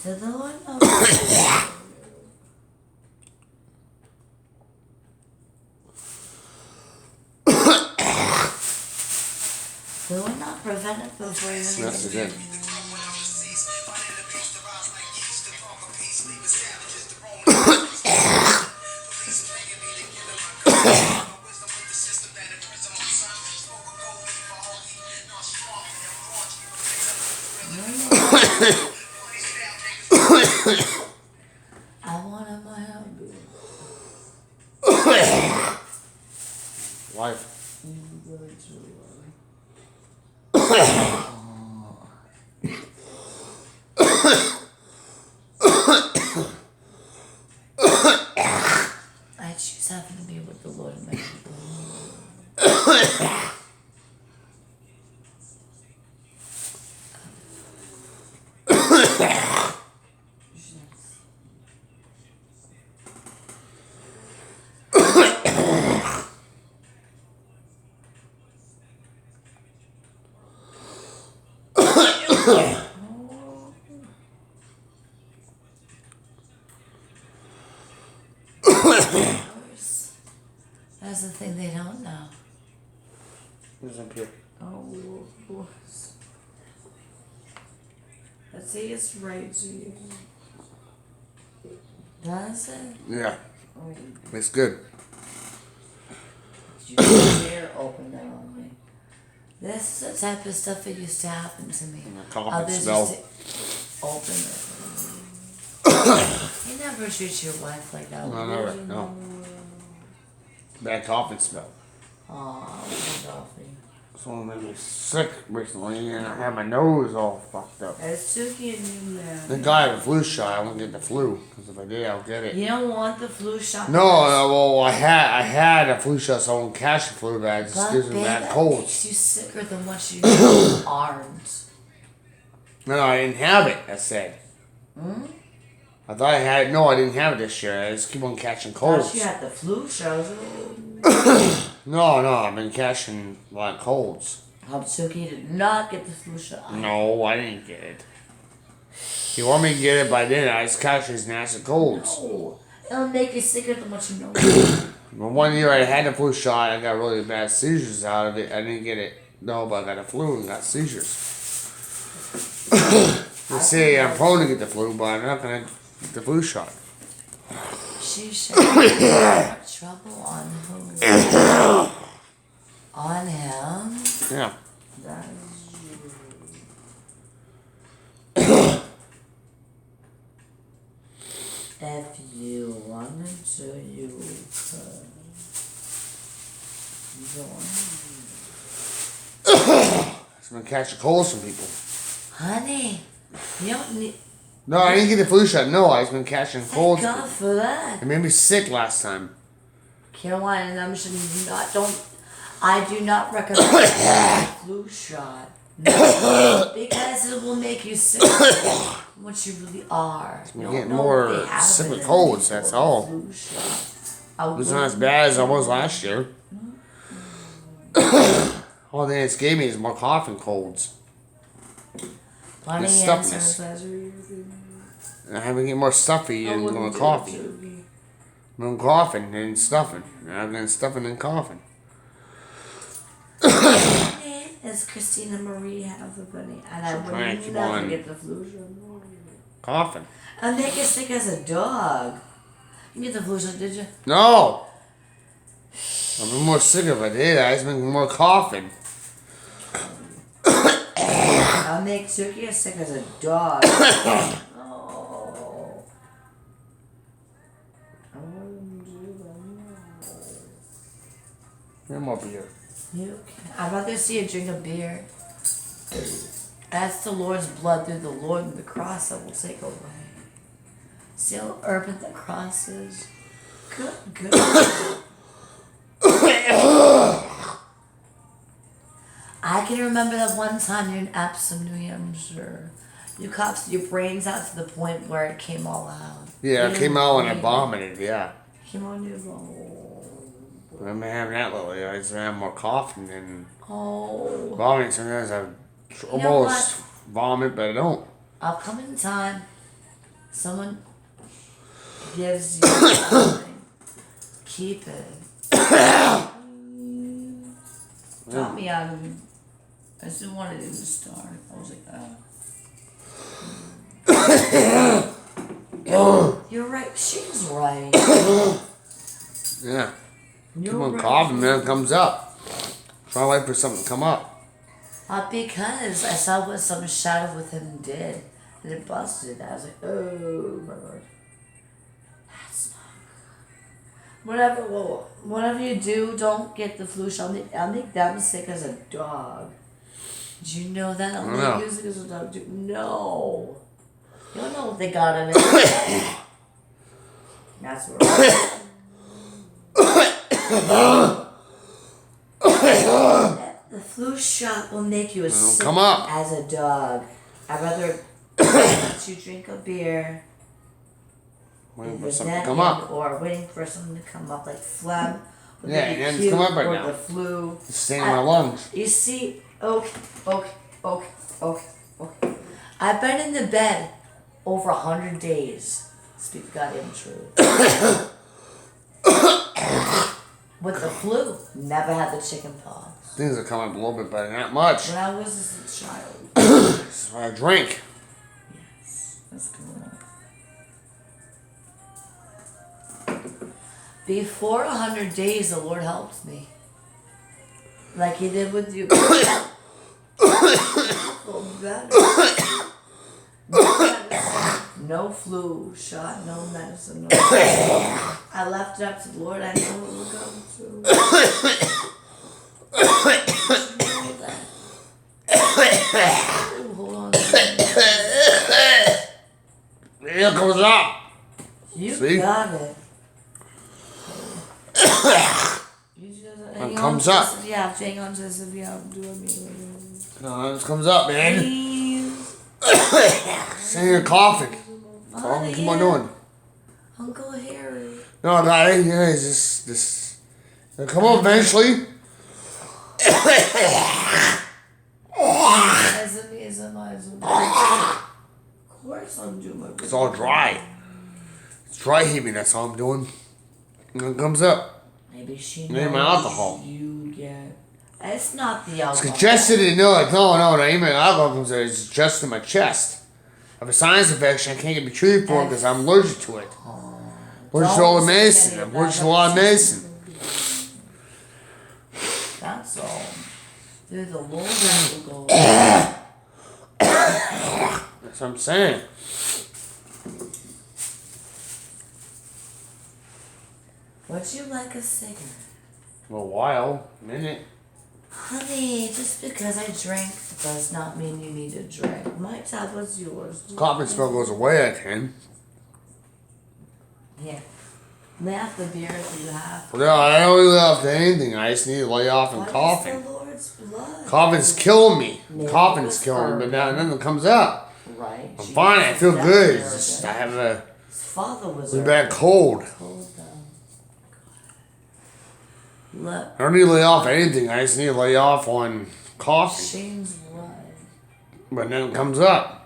So the Lord knows. We were not prevented before even. That's again. I wanted my hubby. Wife. I choose having to be with the Lord and my people. That's the thing they don't know. Who's up here? Oh, of course. Let's say it's right to you. Does it? Yeah, Oh, it's good. You dare open that on me. This is the type of stuff that used to happen to me. The coffin Others smell. used to open it. You never treat your wife like that. No, never. No. Bad coffin smell. Aw, Dolphy. Someone made me sick recently, and I had my nose all fucked up. As Suki and you The now. guy had a flu shot. I won't get the flu because if I did, I'll get it. You don't want the flu shot. No, well, I had a flu shot, so I won't catch the flu, but it just But gives me babe, bad that colds. makes you sicker than what you aren't. No, I didn't have it. I said. Hmm? I thought I had it. No, I didn't have it this year. I just keep on catching Thought colds. you had the flu shot. No, I've been catching a lot of colds. Suki did not get the flu shot. No, I didn't get it. He wanted me to get it, but I didn't. I just catch these nasty colds. No. It'll make you sicker than what you know. But one year I had the flu shot, I got really bad seizures out of it. I didn't get it. No, but I got the flu and got seizures. They say I'm prone to get the flu, but I'm not gonna get the flu shot. She should have trouble on who? On him? Yeah. If you wanted to, you could. You don't want I'm gonna catch the colds from people. Honey, you don't need. No, I didn't get the flu shot. No, I've been catching Thank colds. God for that. It made me sick last time. Caroline and I'm sure you not don't. I do not recommend a flu shot. No, because it will make you sick than what you really are. You I'm don't getting know more what they have sick in with it colds, for that's the all. flu shot. It was not as bad as I was last year. All they just gave me is more coughing colds. Funny It's answer. stuffiness. And I've been getting more stuffy and more coffee. I'm coughing and stuffing. And I've been stuffing and coughing. My name is Christina Marie Hazelbunny, and I So try and would keep never on get the flu shot. coughing. And make you sick as a dog. You get the flu shot, did you? No! I've been more sick if I did. I've been more coughing. I'll make Suki as sick as a dog. Oh. I wouldn't do that. Get more beer. You can. I'd rather see a drink of beer. That's the Lord's blood through the Lord and the cross that will take away. See how urban the cross is? Good. I can remember that one time you're in Epsom, New Hampshire. You coughed your brains out to the point where it came all out. Yeah, You it came out when I didn't vomited, yeah. Came on your bone. I'm having that lately. I just have more coughing and Oh. vomiting. Sometimes I know almost vomit, but I don't. Upcoming time. Someone gives you something, keep it. Got me out of it. I just didn't want it to start. I was like, You're right. She's right. Yeah. You're Keep on right. coughing, man. It comes up. Try to wait for something to come up. Because I saw what some shadow with him did. And it busted. I was like, oh my lord. That's not good. Whatever you do, don't get the flu shot. I'll make them sick as a dog. Did you know that? I'll I don't know. make you sick as a dog too. No. You don't know what they got in it. That's what the flu shot will make you as sick come up. as a dog. I'd rather let you drink a beer Waiting in for the something to dead come end, up. or waiting for something to come up like phlegm. Or Yeah, the and it's acute, come up right or now. the flu. It's staying in my lungs. You see, okay. I've been in the bed over 100 days. Speak the goddamn truth. With the flu, never had the chicken pox. Things are coming up a little bit, but not much. When I was a child. That's why I drink. Yes, that's cool. Before 100 days, the Lord helped me. Like He did with you. Oh, better. No medicine, no flu shot, no medicine, no. I left it up to the Lord. I know what we're going through. You know that. Ooh, hold on. It goes up. You See? got it. You just It hang comes on up. to this, yeah, hang on to this if you have to do it. No, it comes up, man. Please. Sitting here coughing. That's all I keep on doing. Uncle Harry. No, guy, yeah, it's just it'll come up eventually. Of course I'm doing my best. It's all dry. It's dry heaving, that's all I'm doing. And it comes up. Maybe she It knows ain't my alcohol. you get. It's not the It's alcohol. congested and no, like, no, it ain't my alcohol comes out. It's just in my chest. I have a sinus infection. I can't get me treated for it because I'm allergic to it. Allergic to all the medicine. I'm allergic to a lot of medicine. That's all. Through the Lord will go. That's what I'm saying. Would you like a cigarette? A while, minute. Honey, just because I drink does not mean you need a drink. My tablet's yours. Coffee smell goes away, I can. Here. Laugh the beer if you have. No, I don't really have to anything. I just need to lay off and What is coughing. the Lord's blood? Coughing's killing me. Maybe Coughing's it's killing me, but now bourbon. nothing comes up. Right. I'm Jesus, fine. I feel that's good. It's arrogant. just I have a His father was really bad arrogant. cold. Cold though. Look, I don't need to lay off anything. I just need to lay off on coughing. Shane's blood. But nothing comes up.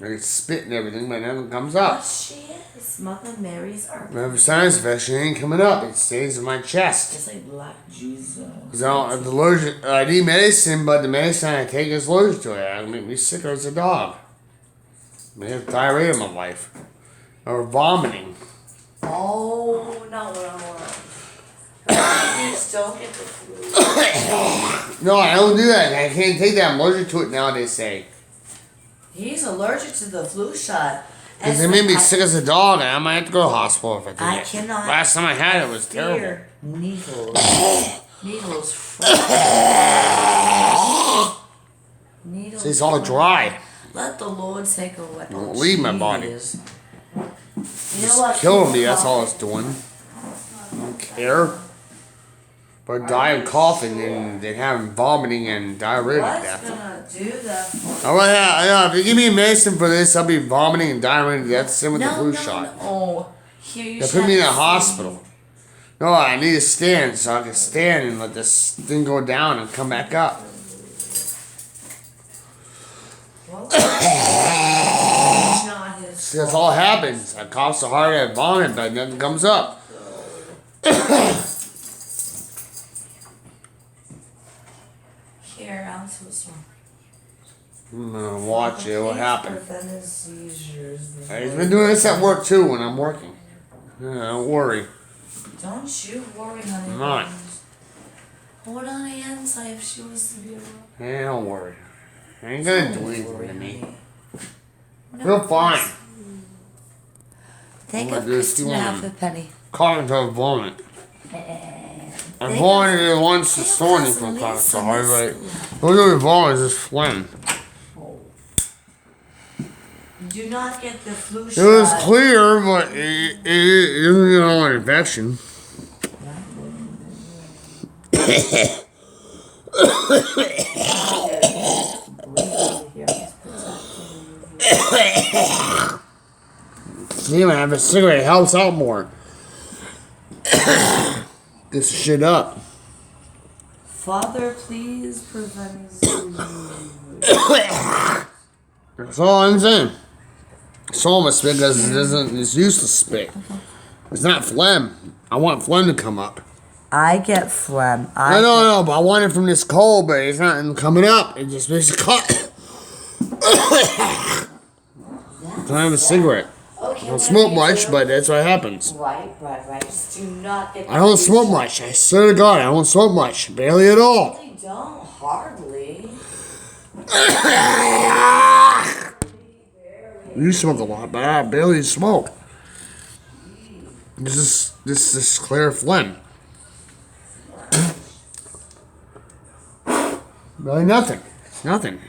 I get spit and everything, but nothing comes But up. she is. Mother Mary's I arrogant. have a sinus infection. It ain't coming up. It stays in my chest. Just like Black Jesus. Cause I'm allergic. I need medicine, but the medicine I take is allergic to it. It'll make me sicker as a dog. I have diarrhea in my life. Or vomiting. Oh, not what I want. Please don't get the flu. No, I don't do that. I can't take that. I'm allergic to it now, they say. He's allergic to the flu shot. Because they made me sick as a dog, and I might have to go to the hospital if I take I it. cannot Last time I had it was terrible. fear needles. Needles. Needles. See, it's all dry. Let the Lord take away. Won't leave my body. Jesus. You know It's what? killing me, that's all it's doing. I don't care. But I die of coughing and then having vomiting and diarrhea to What's death. gonna do that for Oh, yeah, if you give me medicine for this, I'll be vomiting and diarrhea to death, same with the flu shot. No. Here you They should put me in a have hospital. No, I need to stand so I can stand and let this thing go down and come back up. Well, it's not his That's all happens. I cough so hard I vomit, but nothing comes up. Here, I'm so sorry. I'm gonna watch it. What happened? Prevent his seizures. He's been doing this at work too when I'm working. Yeah, don't worry. Don't you worry, honey. I'm not. Hold on to Ansa if she was to be around. Hey, don't worry. I ain't gonna do anything to me. No, Feel fine. Think I'm of gonna do Christina one. half a penny. Caught until I vomit. I Think vomited once this think morning of from Lisa coughing so hard, but Miss- it wasn't really vomit, it was just phlegm. Do not get the flu It shot. was clear, but it doesn't get all an infection. See, when I have a cigarette, it helps out more. Gets the shit up. Father, please prevent his seizures. That's all I'm saying. So I'm a spit because it's useless spit. It's not phlegm. I want phlegm to come up. I get phlegm. I don't know, but I want it from this cold, but it's not coming up. It just makes a cut. Don't have a cigarette. Okay, I don't smoke much, but that's what happens. Right. Just do not get. I don't smoke much. I swear to God, I don't smoke much. Barely at all. They don't hardly. You smoke a lot, but I barely smoke. This is clear phlegm. Really nothing. It's nothing.